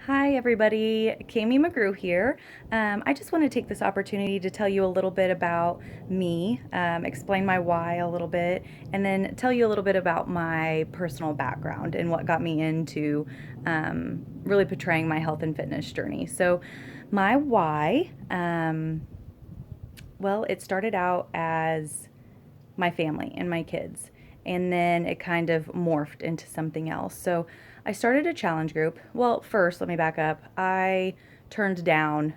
Hi, everybody. Kami McGrew here. I just want to take this opportunity to tell you a little bit about me, explain my why a little bit, and then tell you a little bit about my personal background and what got me into really portraying my health and fitness journey. So, my why, well, it started out as my family and my kids. And then it kind of morphed into something else. So I started a challenge group. Well, first, let me back up. I turned down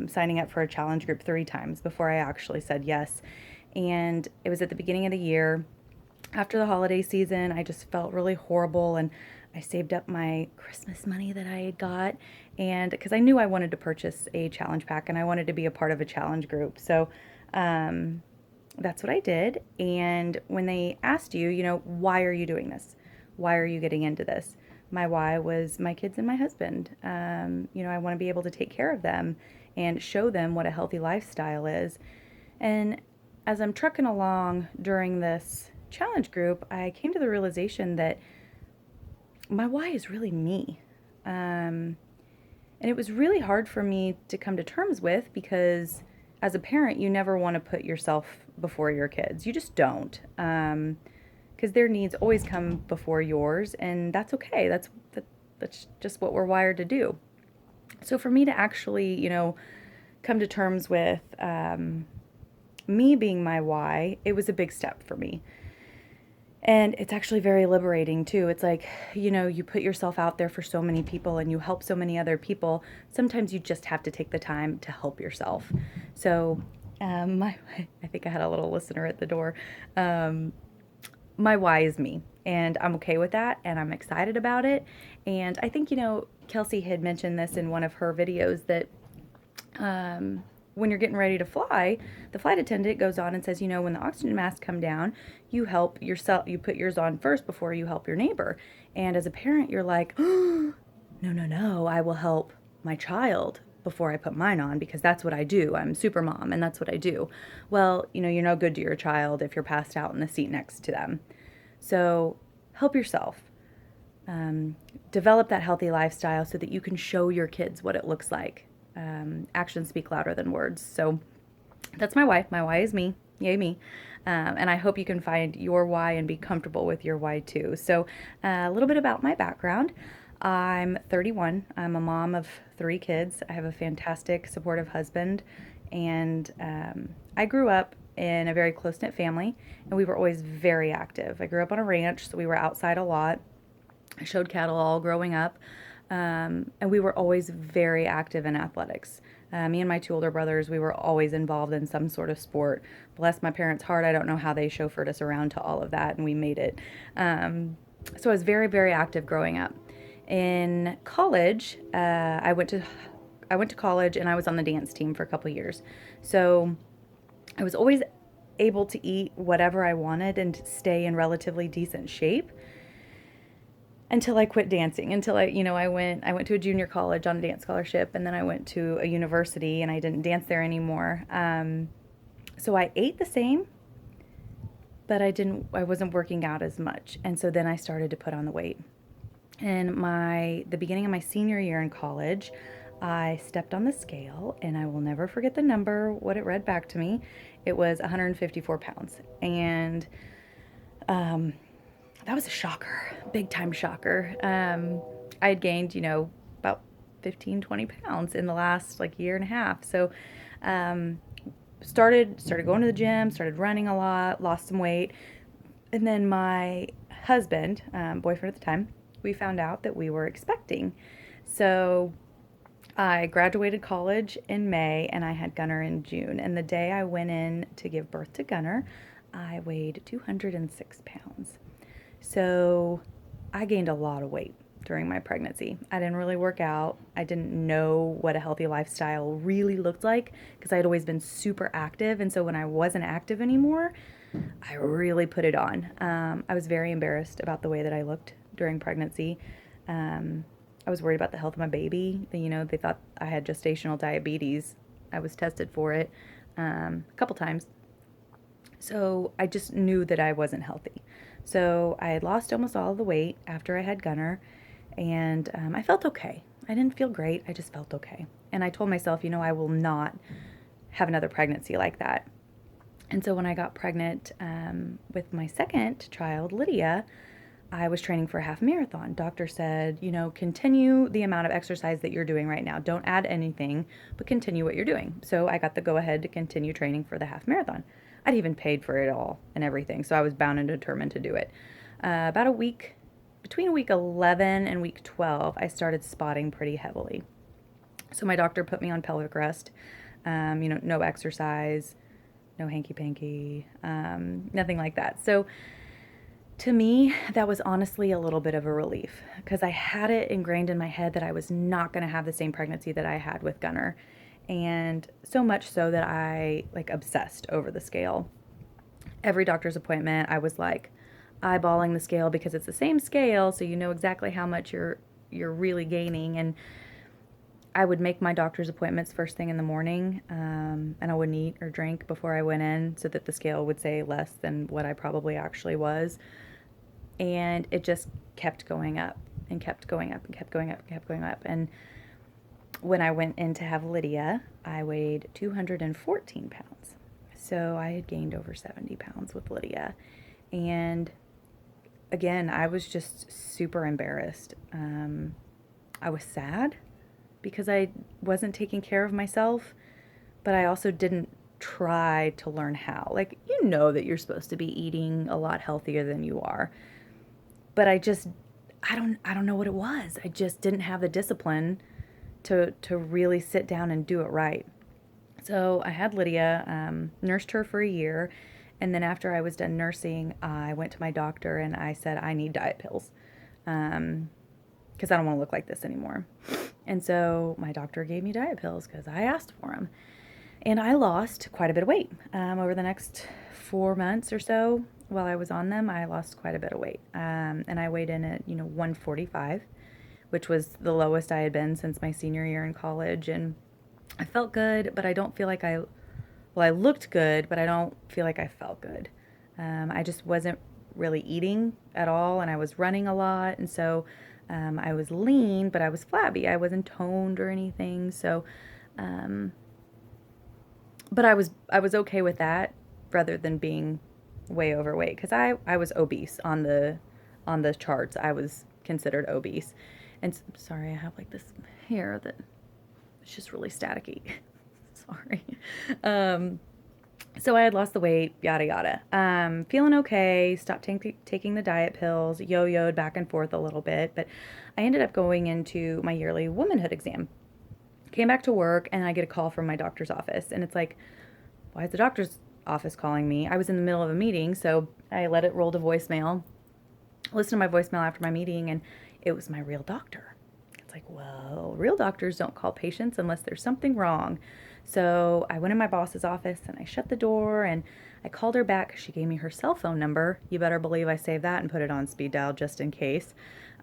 signing up for a challenge group 3 times before I actually said yes. And it was at the beginning of the year. After the holiday season, I just felt really horrible. And I saved up my Christmas money that I had got. And because I knew I wanted to purchase a challenge pack and I wanted to be a part of a challenge group. So, um, that's what I did. And when they asked you, why are you doing this? Why are you getting into this? My why was my kids and my husband. I want to be able to take care of them and show them what a healthy lifestyle is. And as I'm trucking along during this challenge group, I came to the realization that my why is really me. Um, and it was really hard for me to come to terms with because as a parent, you never want to put yourself before your kids. You just don't. Because their needs always come before yours, and that's okay. That's just what we're wired to do. So for me to actually, come to terms with me being my why, it was a big step for me. And it's actually very liberating too. It's like, you put yourself out there for so many people and you help so many other people. Sometimes you just have to take the time to help yourself. So, I think I had a little listener at the door. Um, my why is me, and I'm okay with that, and I'm excited about it. And I think, Kelsey had mentioned this in one of her videos that when you're getting ready to fly, the flight attendant goes on and says, when the oxygen masks come down, you help yourself, you put yours on first before you help your neighbor. And as a parent, you're like, oh, no, no, no, I will help my child before I put mine on because that's what I do. I'm super mom and that's what I do. Well, you're no good to your child if you're passed out in the seat next to them. So help yourself. Um, Develop that healthy lifestyle so that you can show your kids what it looks like. Actions speak louder than words. So that's my why. My why is me. Yay, me. And I hope you can find your why and be comfortable with your why too. So, a little bit about my background. I'm 31. I'm a mom of 3 kids. I have a fantastic, supportive husband. And I grew up in a very close knit family, and we were always very active. I grew up on a ranch, so we were outside a lot. I showed cattle all growing up, and we were always very active in athletics. Me and my 2 older brothers, we were always involved in some sort of sport. Bless my parents' heart, I don't know how they chauffeured us around to all of that, and we made it. So I was very, very active growing up. In college, I went to college, and I was on the dance team for a couple years. So I was always able to eat whatever I wanted and stay in relatively decent shape until I quit dancing. Until I went to a junior college on a dance scholarship, and then I went to a university, and I didn't dance there anymore. So I ate the same, but I wasn't working out as much, and so then I started to put on the weight. In the beginning of my senior year in college, I stepped on the scale, and I will never forget the number, what it read back to me. It was 154 pounds, and um, that was a shocker, big time shocker. I had gained, about 15, 20 pounds in the last like year and a half. So, um, started going to the gym, started running a lot, lost some weight. And then my husband, boyfriend at the time, we found out that we were expecting. So I graduated college in May and I had Gunner in June. And the day I went in to give birth to Gunner, I weighed 206 pounds. So I gained a lot of weight during my pregnancy. I didn't really work out. I didn't know what a healthy lifestyle really looked like because I had always been super active. And so when I wasn't active anymore, I really put it on. I was very embarrassed about the way that I looked during pregnancy. I was worried about the health of my baby. They thought I had gestational diabetes. I was tested for it a couple times. So I just knew that I wasn't healthy. So I had lost almost all of the weight after I had Gunner, and I felt okay. I didn't feel great. I just felt okay. And I told myself, I will not have another pregnancy like that. And so when I got pregnant with my second child, Lydia, I was training for a half marathon. Doctor said, continue the amount of exercise that you're doing right now. Don't add anything, but continue what you're doing. So I got the go ahead to continue training for the half marathon. I'd even paid for it all and everything. So I was bound and determined to do it. About a week, between week 11 and week 12, I started spotting pretty heavily. So my doctor put me on pelvic rest, no exercise, no hanky panky, nothing like that. So to me, that was honestly a little bit of a relief because I had it ingrained in my head that I was not going to have the same pregnancy that I had with Gunnar. And so much so that I obsessed over the scale. Every doctor's appointment, I was eyeballing the scale because it's the same scale, so you know exactly how much you're really gaining. And I would make my doctor's appointments first thing in the morning, and I wouldn't eat or drink before I went in so that the scale would say less than what I probably actually was. And it just kept going up and kept going up and kept going up and kept going up. And when I went in to have Lydia, I weighed 214 pounds. So I had gained over 70 pounds with Lydia. And again, I was just super embarrassed. I was sad because I wasn't taking care of myself, but I also didn't try to learn how. That you're supposed to be eating a lot healthier than you are. But I don't know what it was. I just didn't have the discipline to really sit down and do it right. So I had Lydia, nursed her for a year, and then after I was done nursing, I went to my doctor and I said, I need diet pills because I don't want to look like this anymore. And so my doctor gave me diet pills because I asked for them. And I lost quite a bit of weight. Over the next 4 months or so while I was on them, I lost quite a bit of weight. And I weighed in at, 145, which was the lowest I had been since my senior year in college. And I felt good, but I don't feel like I looked good, but I don't feel like I felt good. I just wasn't really eating at all, and I was running a lot. And so I was lean, but I was flabby. I wasn't toned or anything. So, but I was okay with that rather than being way overweight because I was obese on the charts. I was considered obese. And sorry, I have this hair that it's just really staticky. Sorry. So I had lost the weight, yada yada. Feeling okay, stopped taking the diet pills, yo-yoed back and forth a little bit, but I ended up going into my yearly womanhood exam. Came back to work and I get a call from my doctor's office, and it's like, why is the doctor's office calling me? I was in the middle of a meeting, so I let it roll to voicemail. Listened to my voicemail after my meeting, and it was my real doctor. It's like, well, real doctors don't call patients unless there's something wrong. So I went in my boss's office and I shut the door and I called her back. She gave me her cell phone number. You better believe I saved that and put it on speed dial just in case.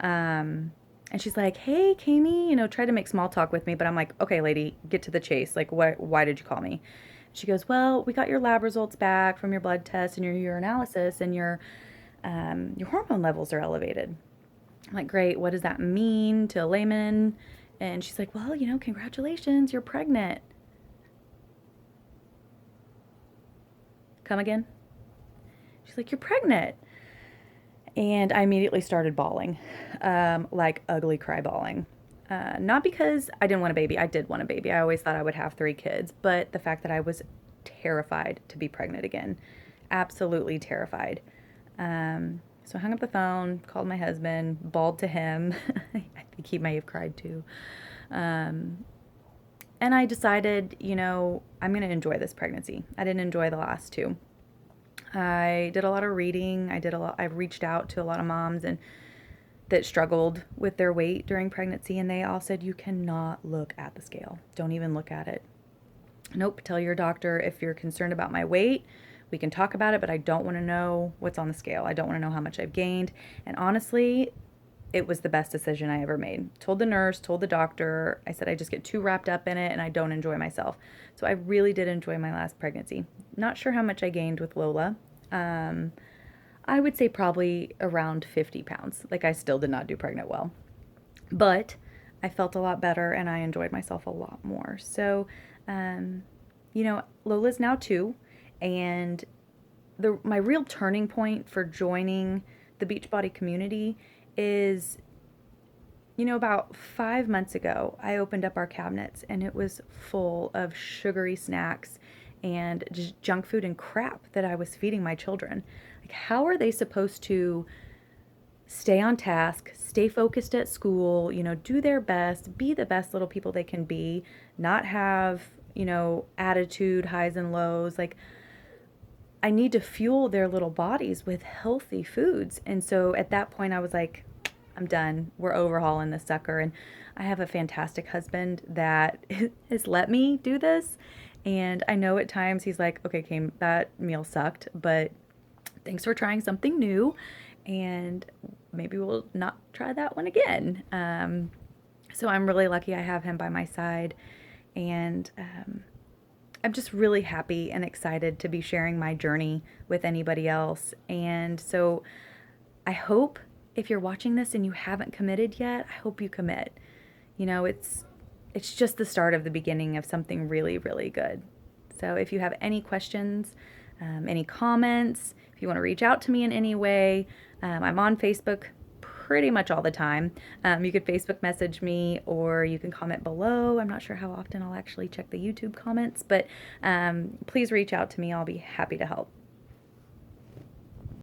And she's like, hey, Kami, try to make small talk with me. But I'm like, okay, lady, get to the chase. Why did you call me? She goes, well, we got your lab results back from your blood test and your urinalysis, and your hormone levels are elevated. I'm like, great. What does that mean to a layman? And she's like, well, congratulations, you're pregnant. Come again? She's like, you're pregnant. And I immediately started bawling, like ugly cry bawling. Not because I didn't want a baby. I did want a baby. I always thought I would have 3 kids, but the fact that I was terrified to be pregnant again. Absolutely terrified. So I hung up the phone, called my husband, bawled to him. I think he may have cried too. And I decided, I'm going to enjoy this pregnancy. I didn't enjoy the last 2. I did a lot of reading. I reached out to a lot of moms and that struggled with their weight during pregnancy, and they all said, you cannot look at the scale. Don't even look at it. Nope, tell your doctor if you're concerned about my weight, we can talk about it, but I don't want to know what's on the scale. I don't want to know how much I've gained. And honestly, it was the best decision I ever made. Told the nurse, told the doctor, I said I just get too wrapped up in it and I don't enjoy myself. So I really did enjoy my last pregnancy. Not sure how much I gained with Lola. I would say probably around 50 pounds. I still did not do pregnant well. But I felt a lot better and I enjoyed myself a lot more. So, um, Lola's now 2, and my real turning point for joining the Beachbody community is, about 5 months ago, I opened up our cabinets and it was full of sugary snacks and just junk food and crap that I was feeding my children. Like, how are they supposed to stay on task, stay focused at school, do their best, be the best little people they can be, not have, attitude, highs and lows? Like, I need to fuel their little bodies with healthy foods. And so at that point, I was like, I'm done. We're overhauling this sucker. And I have a fantastic husband that has let me do this. And I know at times he's like, okay, Kim, that meal sucked, but thanks for trying something new. And maybe we'll not try that one again. So I'm really lucky I have him by my side. And I'm just really happy and excited to be sharing my journey with anybody else. And so I hope, if you're watching this and you haven't committed yet, I hope you commit. It's just the start of the beginning of something really, really good. So if you have any questions, any comments, if you want to reach out to me in any way, I'm on Facebook pretty much all the time. You could Facebook message me or you can comment below. I'm not sure how often I'll actually check the YouTube comments, but please reach out to me. I'll be happy to help.